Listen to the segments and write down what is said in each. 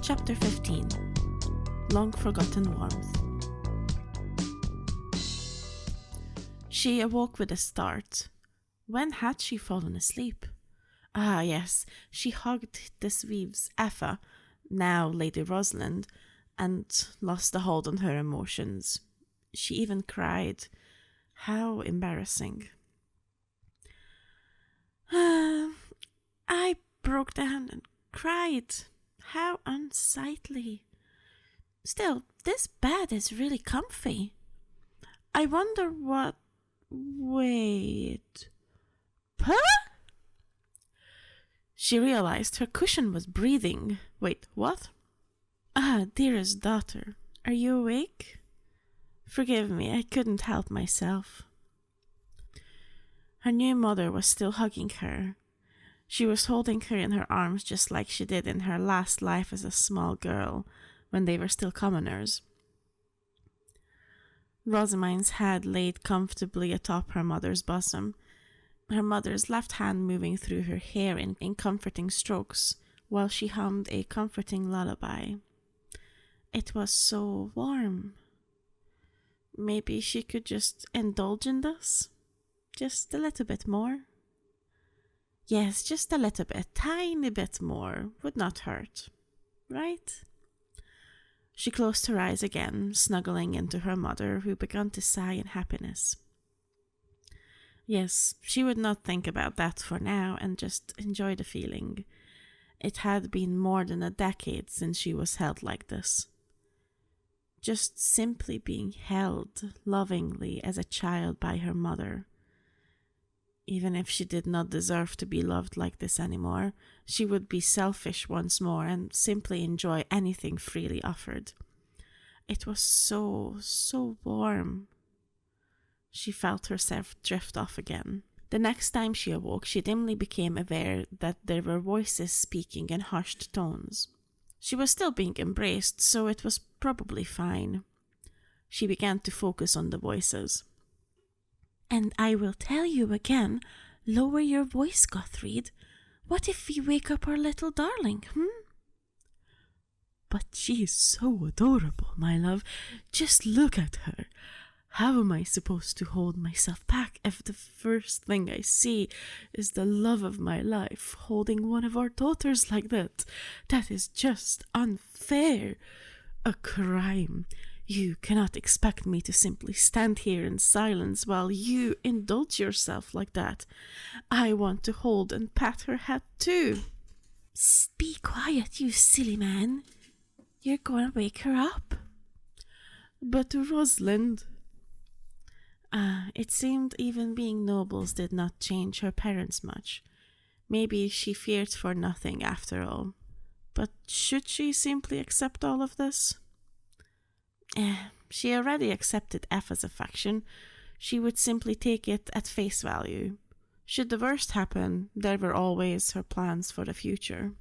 Chapter 15. Long Forgotten Warmth. She awoke with a start. When had she fallen asleep? Ah, yes, she hugged the Sweeps' Effa, now Lady Rosalind, and lost the hold on her emotions. She even cried. How embarrassing. I broke down and cried. How unsightly. Still, this bed is really comfy. I wonder what... Wait... Huh? She realized her cushion was breathing. Wait, what? Ah, dearest daughter, are you awake? Forgive me, I couldn't help myself. Her new mother was still hugging her. She was holding her in her arms just like she did in her last life as a small girl, when they were still commoners. Rosamine's head laid comfortably atop her mother's bosom, her mother's left hand moving through her hair in comforting strokes, while she hummed a comforting lullaby. It was so warm. Maybe she could just indulge in this? Just a little bit more? Yes, just a little bit, tiny bit more, would not hurt, right? She closed her eyes again, snuggling into her mother, who began to sigh in happiness. Yes, she would not think about that for now and just enjoy the feeling. It had been more than a decade since she was held like this. Just simply being held lovingly as a child by her mother. Even if she did not deserve to be loved like this anymore, she would be selfish once more and simply enjoy anything freely offered. It was so warm. She felt herself drift off again. The next time she awoke, she dimly became aware that there were voices speaking in hushed tones. She was still being embraced, so it was probably fine. She began to focus on the voices. And I will tell you again, lower your voice, Gottfried. What if we wake up our little darling, But she is so adorable, my love. Just look at her. How am I supposed to hold myself back if the first thing I see is the love of my life holding one of our daughters like that? That is just unfair. A crime. You cannot expect me to simply stand here in silence while you indulge yourself like that. I want to hold and pat her head too. Be quiet, you silly man. You're going to wake her up. But Rosalind... it seemed even being nobles did not change her parents much. Maybe she feared for nothing after all. But should she simply accept all of this? She already accepted Effa's affection. She would simply take it at face value. Should the worst happen, there were always her plans for the future.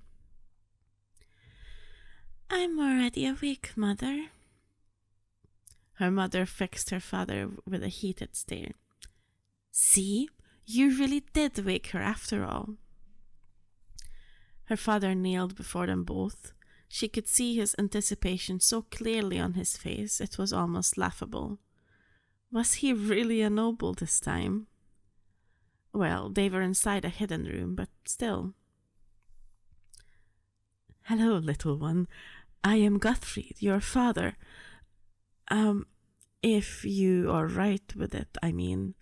I'm already awake, Mother. Her mother fixed her father with a heated stare. See, you really did wake her after all. Her father kneeled before them both. She could see his anticipation so clearly on his face, it was almost laughable. Was he really a noble this time? Well, they were inside a hidden room, but still. Hello, little one. I am Gottfried, your father. If you are right with it, I mean.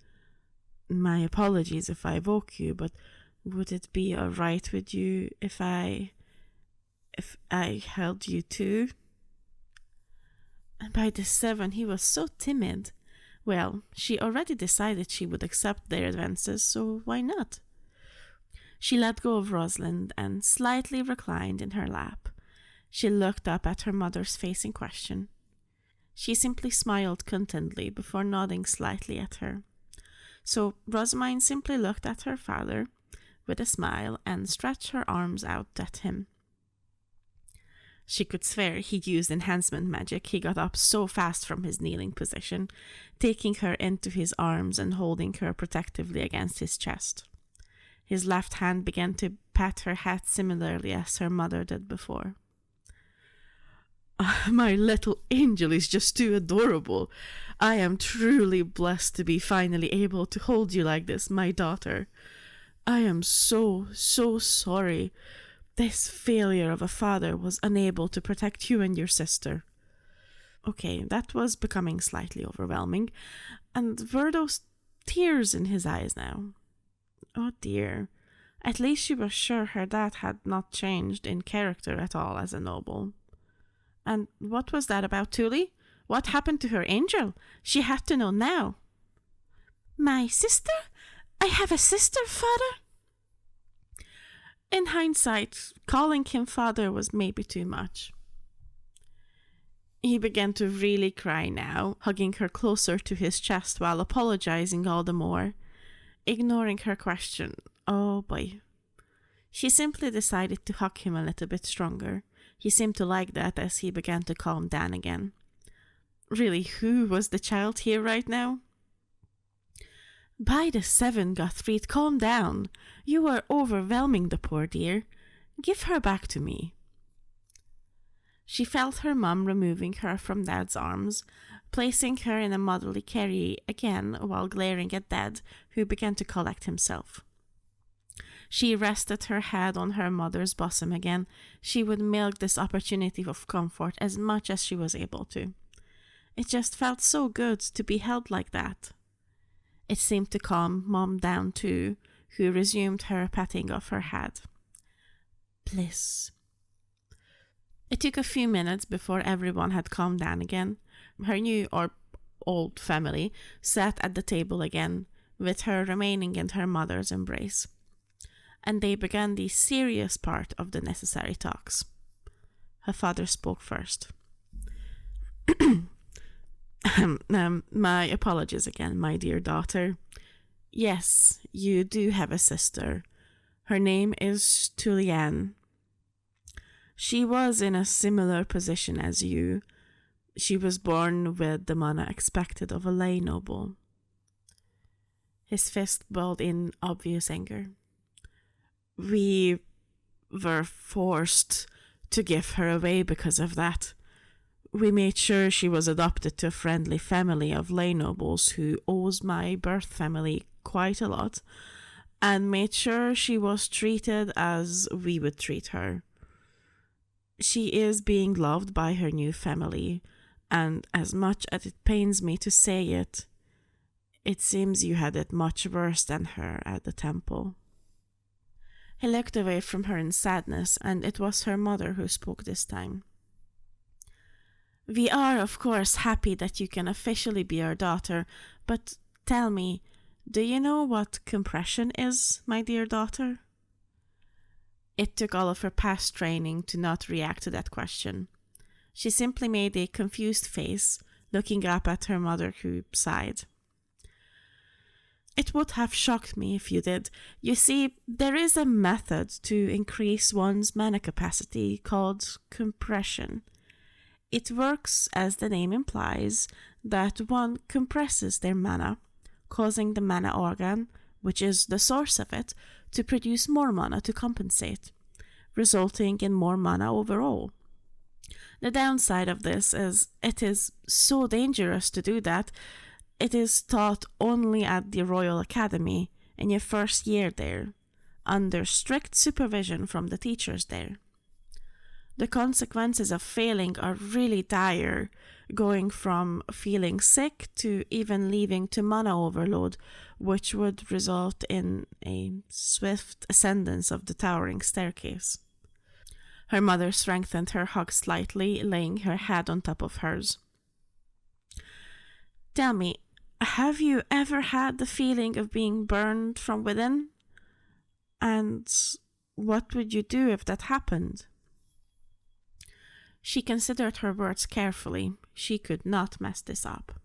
My apologies if I woke you, but would it be all right with you if I held you too? And by the 7, he was so timid. Well, she already decided she would accept their advances, so why not? She let go of Rosalind and slightly reclined in her lap. She looked up at her mother's face in question. She simply smiled contentedly before nodding slightly at her. So Rosamine simply looked at her father with a smile and stretched her arms out at him. She could swear he used enhancement magic. He got up so fast from his kneeling position, taking her into his arms and holding her protectively against his chest. His left hand began to pat her head similarly as her mother did before. My little angel is just too adorable. I am truly blessed to be finally able to hold you like this, my daughter. I am so sorry. This failure of a father was unable to protect you and your sister. Okay, that was becoming slightly overwhelming, and were those tears in his eyes now? Oh dear. At least she was sure her dad had not changed in character at all as a noble. And what was that about Thule? What happened to her angel? She had to know now. My sister? I have a sister, father? In hindsight, calling him father was maybe too much. He began to really cry now, hugging her closer to his chest while apologizing all the more. Ignoring her question, oh boy. She simply decided to hug him a little bit stronger. He seemed to like that as he began to calm down again. Really, who was the child here right now? By the 7, Gottfried, calm down. You are overwhelming the poor dear. Give her back to me. She felt her mum removing her from Dad's arms, placing her in a motherly carry again while glaring at Dad, who began to collect himself. She rested her head on her mother's bosom again. She would milk this opportunity of comfort as much as she was able to. It just felt so good to be held like that. It seemed to calm Mom down too, who resumed her patting of her head. Bliss. It took a few minutes before everyone had calmed down again. Her new or old family sat at the table again, with her remaining in her mother's embrace. And they began the serious part of the necessary talks. Her father spoke first. My apologies again, my dear daughter. Yes, you do have a sister. Her name is Tuliane. She was in a similar position as you. She was born with the mana expected of a lay noble. His fist balled in obvious anger. We were forced to give her away because of that. We made sure she was adopted to a friendly family of lay nobles who owes my birth family quite a lot, and made sure she was treated as we would treat her. She is being loved by her new family, and as much as it pains me to say it, it seems you had it much worse than her at the temple. He looked away from her in sadness, and it was her mother who spoke this time. We are, of course, happy that you can officially be our daughter, but tell me, do you know what compression is, my dear daughter? It took all of her past training to not react to that question. She simply made a confused face, looking up at her mother, who sighed. It would have shocked me if you did. You see, there is a method to increase one's mana capacity called compression. It works, as the name implies, that one compresses their mana, causing the mana organ, which is the source of it, to produce more mana to compensate, resulting in more mana overall. The downside of this is it is so dangerous to do that. It is taught only at the Royal Academy in your first year there, under strict supervision from the teachers there. The consequences of failing are really dire, going from feeling sick to even leading to mana overload, which would result in a swift ascendance of the towering staircase. Her mother strengthened her hug slightly, laying her head on top of hers. Tell me, have you ever had the feeling of being burned from within? And what would you do if that happened? She considered her words carefully. She could not mess this up.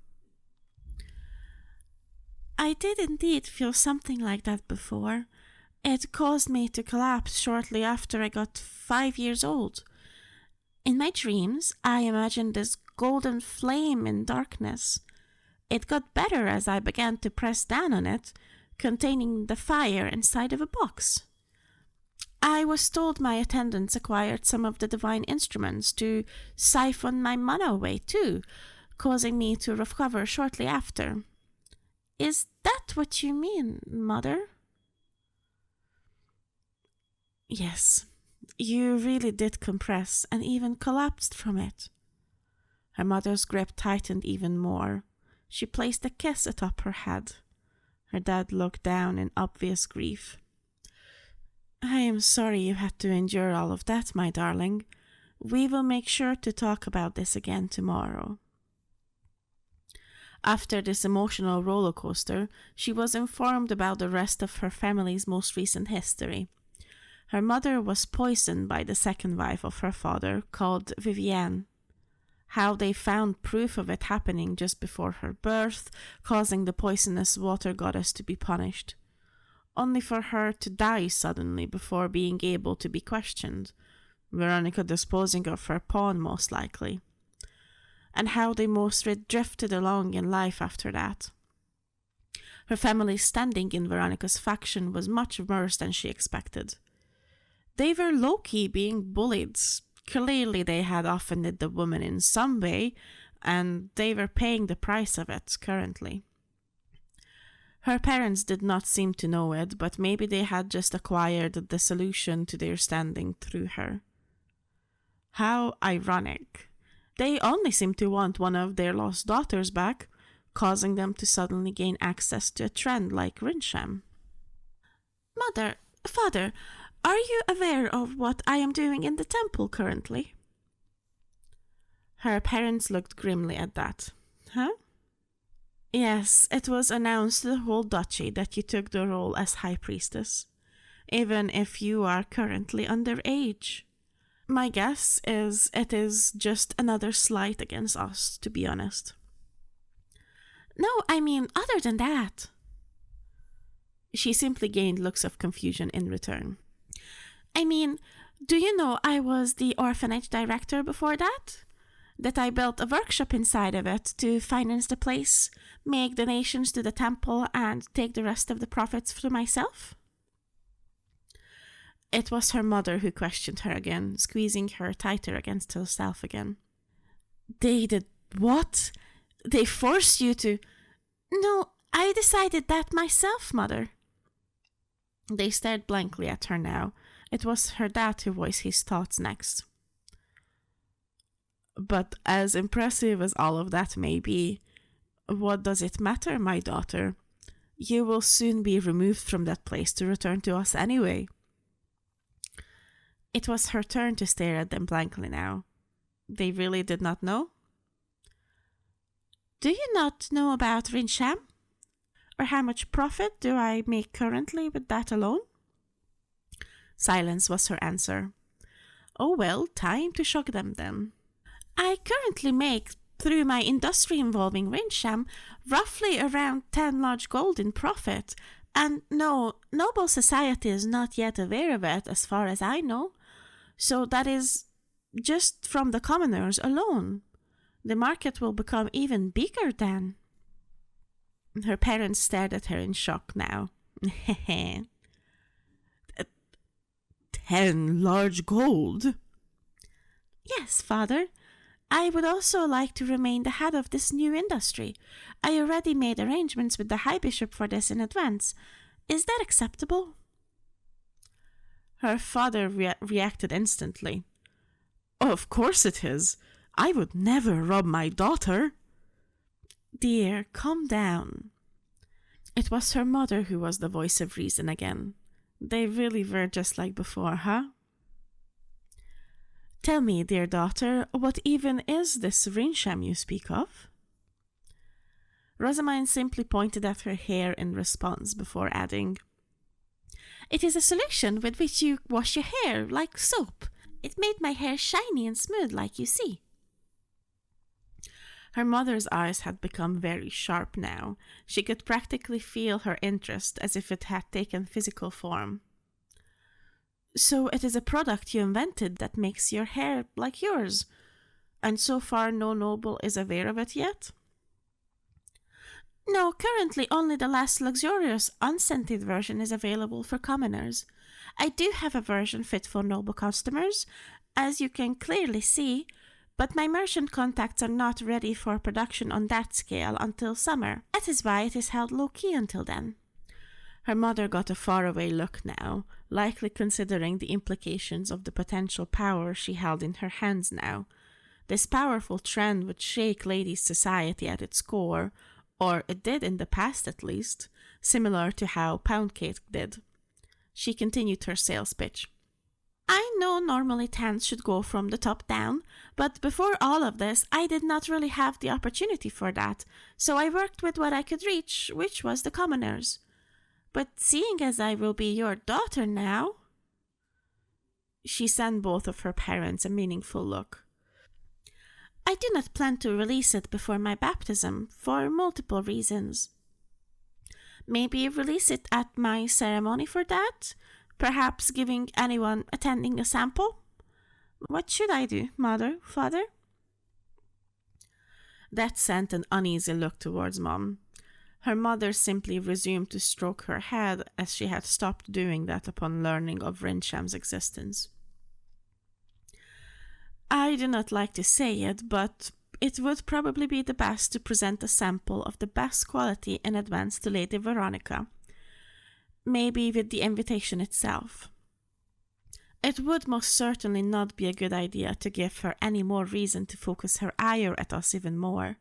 I did indeed feel something like that before. It caused me to collapse shortly after I got 5 years old. In my dreams, I imagined this golden flame in darkness. It got better as I began to press down on it, containing the fire inside of a box. I was told my attendants acquired some of the divine instruments to siphon my mana away too, causing me to recover shortly after. Is that what you mean, Mother? Yes, you really did compress and even collapsed from it. Her mother's grip tightened even more. She placed a kiss atop her head. Her dad looked down in obvious grief. I am sorry you had to endure all of that, my darling. We will make sure to talk about this again tomorrow. After this emotional roller coaster, she was informed about the rest of her family's most recent history. Her mother was poisoned by the second wife of her father, called Vivienne. How they found proof of it happening just before her birth, causing the poisonous water goddess to be punished, only for her to die suddenly before being able to be questioned, Veronica disposing of her pawn most likely, and how they mostly drifted along in life after that. Her family's standing in Veronica's faction was much worse than she expected. They were low-key being bullied. Clearly they had offended the woman in some way, and they were paying the price of it currently. Her parents did not seem to know it, but maybe they had just acquired the solution to their standing through her. How ironic. They only seem to want one of their lost daughters back, causing them to suddenly gain access to a trend like Rinsham. Mother, Father, are you aware of what I am doing in the temple currently? Her parents looked grimly at that. Huh? Yes, it was announced to the whole duchy that you took the role as High Priestess, even if you are currently underage. My guess is it is just another slight against us, to be honest. No, I mean, other than that. She simply gained looks of confusion in return. I mean, do you know I was the orphanage director before that? That I built a workshop inside of it to finance the place, make donations to the temple, and take the rest of the profits for myself? It was her mother who questioned her again, squeezing her tighter against herself again. They did what? They forced you to... No, I decided that myself, Mother. They stared blankly at her now. It was her dad who voiced his thoughts next. But as impressive as all of that may be, what does it matter, my daughter? You will soon be removed from that place to return to us anyway. It was her turn to stare at them blankly now. They really did not know? Do you not know about Rinsham? Or how much profit do I make currently with that alone? Silence was her answer. Oh well, time to shock them then. I currently make, through my industry involving Rinsham, roughly around 10 large gold in profit, and no, noble society is not yet aware of it as far as I know. So that is just from the commoners alone. The market will become even bigger then. Her parents stared at her in shock now. 10 large gold? Yes, Father. I would also like to remain the head of this new industry. I already made arrangements with the High Bishop for this in advance. Is that acceptable? Her father reacted instantly. Of course it is. I would never rob my daughter. Dear, calm down. It was her mother who was the voice of reason again. They really were just like before, huh? Tell me, dear daughter, what even is this Rinsham you speak of? Rosamine simply pointed at her hair in response before adding, It is a solution with which you wash your hair like soap. It made my hair shiny and smooth like you see. Her mother's eyes had become very sharp now. She could practically feel her interest as if it had taken physical form. So it is a product you invented that makes your hair like yours, and so far no noble is aware of it yet? No, currently only the less luxurious, unscented version is available for commoners. I do have a version fit for noble customers, as you can clearly see, but my merchant contacts are not ready for production on that scale until summer. That is why it is held low-key until then. Her mother got a faraway look now, likely considering the implications of the potential power she held in her hands now. This powerful trend would shake ladies' society at its core, or it did in the past at least, similar to how pound cake did. She continued her sales pitch. I know normally tents should go from the top down, but before all of this, I did not really have the opportunity for that, so I worked with what I could reach, which was the commoners. But seeing as I will be your daughter now... She sent both of her parents a meaningful look. I do not plan to release it before my baptism, for multiple reasons. Maybe release it at my ceremony for that? Perhaps giving anyone attending a sample? What should I do, mother, father? That sent an uneasy look towards Mom. Her mother simply resumed to stroke her head, as she had stopped doing that upon learning of Rinsham's existence. I do not like to say it, but it would probably be the best to present a sample of the best quality in advance to Lady Veronica. Maybe with the invitation itself. It would most certainly not be a good idea to give her any more reason to focus her ire at us even more.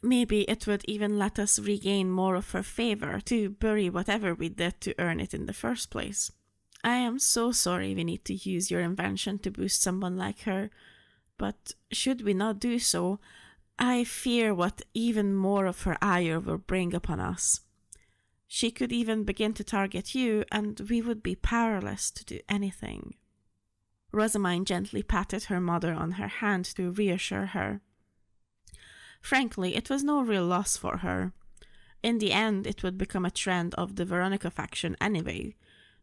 Maybe it would even let us regain more of her favor to bury whatever we did to earn it in the first place. I am so sorry we need to use your invention to boost someone like her, but should we not do so, I fear what even more of her ire will bring upon us. She could even begin to target you, and we would be powerless to do anything. Rosamine gently patted her mother on her hand to reassure her. Frankly, it was no real loss for her. In the end, it would become a trend of the Veronica faction anyway.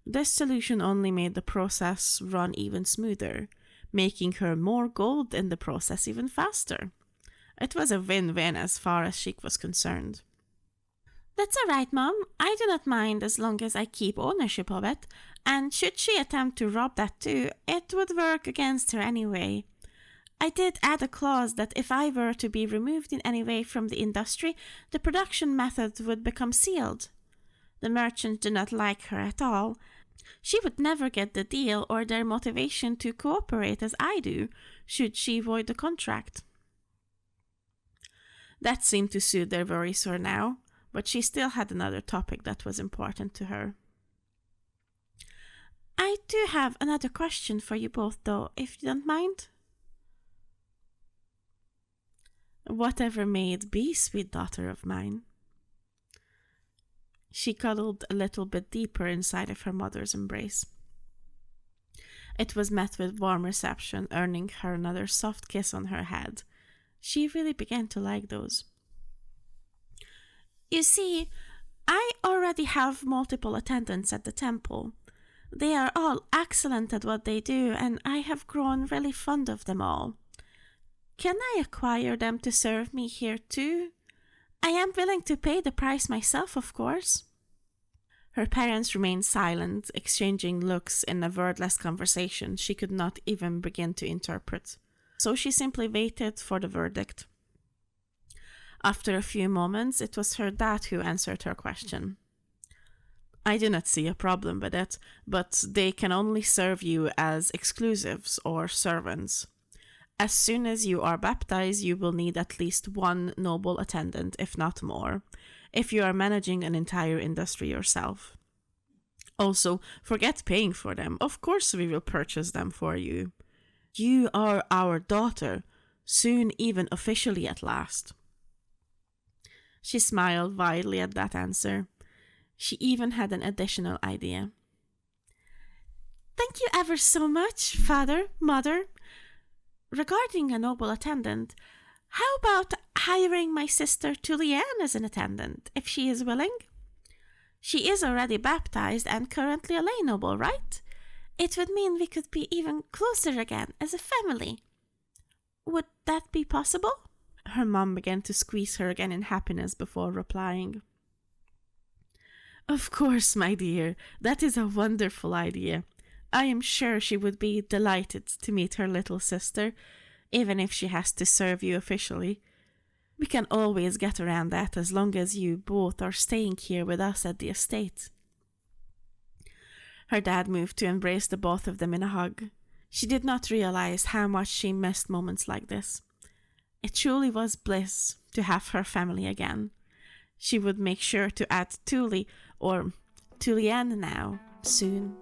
This solution only made the process run even smoother, making her more gold in the process even faster. It was a win-win as far as she was concerned. That's all right, Mom. I do not mind as long as I keep ownership of it, and should she attempt to rob that too, it would work against her anyway. I did add a clause that if I were to be removed in any way from the industry, the production method would become sealed. The merchants do not like her at all. She would never get the deal or their motivation to cooperate as I do, should she void the contract. That seemed to soothe their worries for now, but she still had another topic that was important to her. I do have another question for you both, though, if you don't mind. Whatever may it be, sweet daughter of mine. She cuddled a little bit deeper inside of her mother's embrace. It was met with warm reception, earning her another soft kiss on her head. She really began to like those. You see, I already have multiple attendants at the temple. They are all excellent at what they do, and I have grown really fond of them all. Can I acquire them to serve me here too? I am willing to pay the price myself, of course. Her parents remained silent, exchanging looks in a wordless conversation she could not even begin to interpret. So she simply waited for the verdict. After a few moments, it was her dad who answered her question. I do not see a problem with it, but they can only serve you as exclusives or servants. As soon as you are baptized, you will need at least one noble attendant, if not more, if you are managing an entire industry yourself. Also, forget paying for them. Of course we will purchase them for you. You are our daughter, soon even officially at last. She smiled widely at that answer. She even had an additional idea. Thank you ever so much, Father, Mother. Regarding a noble attendant, how about hiring my sister Tullianne as an attendant, if she is willing? She is already baptized and currently a lay noble, right? It would mean we could be even closer again as a family. Would that be possible? Her mom began to squeeze her again in happiness before replying. Of course, my dear, that is a wonderful idea. I am sure she would be delighted to meet her little sister, even if she has to serve you officially. We can always get around that as long as you both are staying here with us at the estate. Her dad moved to embrace the both of them in a hug. She did not realize how much she missed moments like this. It truly was bliss to have her family again. She would make sure to add Tuli, or Tuliane now, soon.